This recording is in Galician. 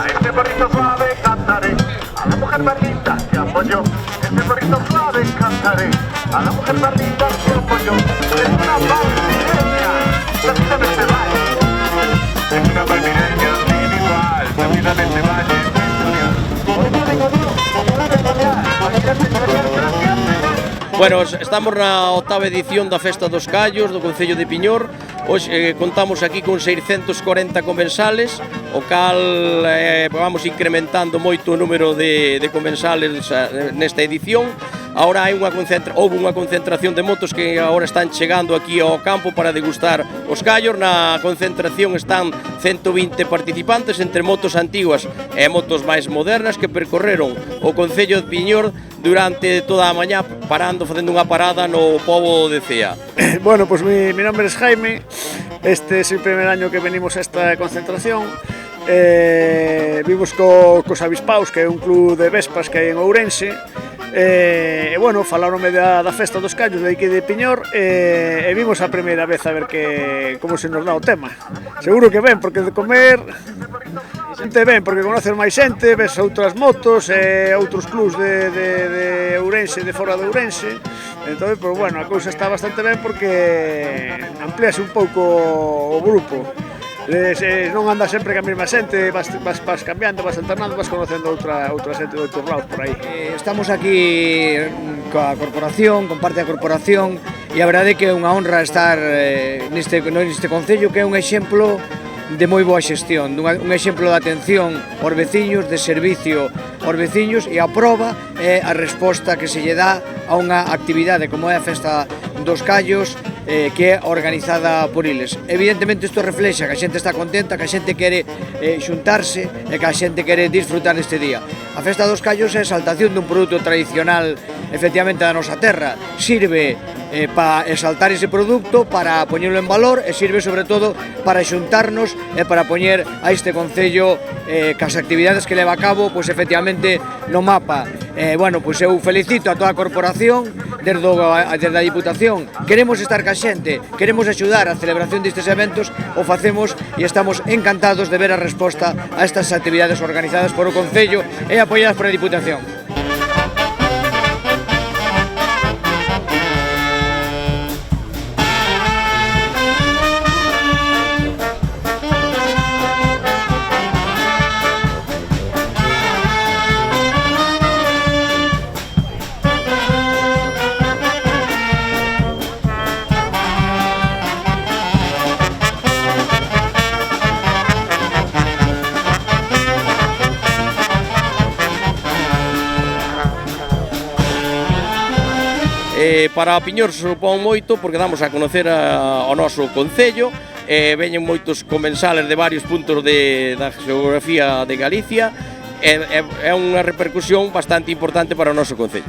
Este porrito suave cantaré, a la mujer más linda llamo yo. Este porrito suave cantaré, a la mujer más linda llamo yo. Es una palmireña, nacida de este valle. Es una palmireña sin igual, nacida de este valle. Por eso digo yo, como una memorial, gracias. Bueno, estamos na 8ª edición da Festa dos Callos do Concello de Piñor. Hoxe contamos aquí con 640 comensales, o cal vamos incrementando moito o número de comensales nesta edición. Ahora houve unha concentración de motos que agora están chegando aquí ao campo para degustar os callos. Na concentración están 120 participantes entre motos antiguas e motos máis modernas que percorreron o Concello de Piñor durante toda a mañá, facendo unha parada no pobo de Cea. Bueno, pues mi nombre es Jaime. Este es el primer año que venimos a esta concentración. Vimos cos Avispaos, que é un club de vespas que hai en Ourense. Bueno, falaronme da Festa dos Callos de aquí de Piñor, e vimos a primeira vez a ver como se nos dá o tema. Seguro que ben, porque de comer xente ben, porque conoces máis xente, ves outras motos e outros clubs de Ourense, de fora de Ourense. Entón, pues, bueno, a cousa está bastante ben porque amplíase un pouco o grupo. Non andas sempre ca mesma xente, vas cambiando, vas alternando, vas conocendo outra xente de outros lados por aí. Estamos aquí coa corporación, con parte da corporación, e a verdade é que é unha honra estar neste concello, que é un exemplo de moi boa xestión, un exemplo de atención aos veciños, de servicio aos veciños, e a proba é a resposta que se lle dá a unha actividade como é a Festa dos Callos, que é organizada por eles. Evidentemente isto reflexa que a xente está contenta, que a xente quere xuntarse e que a xente quere disfrutar neste día. A Festa dos Callos é a exaltación dun produto tradicional efectivamente da nosa terra. Sirve para exaltar ese produto, para poñerlo en valor, e sirve sobre todo para xuntarnos e para poñer a este concello cas actividades que leva a cabo, pois efectivamente no mapa. Bueno, pois eu felicito a toda a corporación, desde a Diputación. Queremos estar ca xente, queremos axudar a celebración destes eventos, o facemos e estamos encantados de ver a resposta a estas actividades organizadas por o Concello e apoiadas por a Diputación. Para Piñor supón moito porque damos a conocer ao noso concello, veñen moitos comensales de varios puntos da xeografía de Galicia, é unha repercusión bastante importante para o noso concello.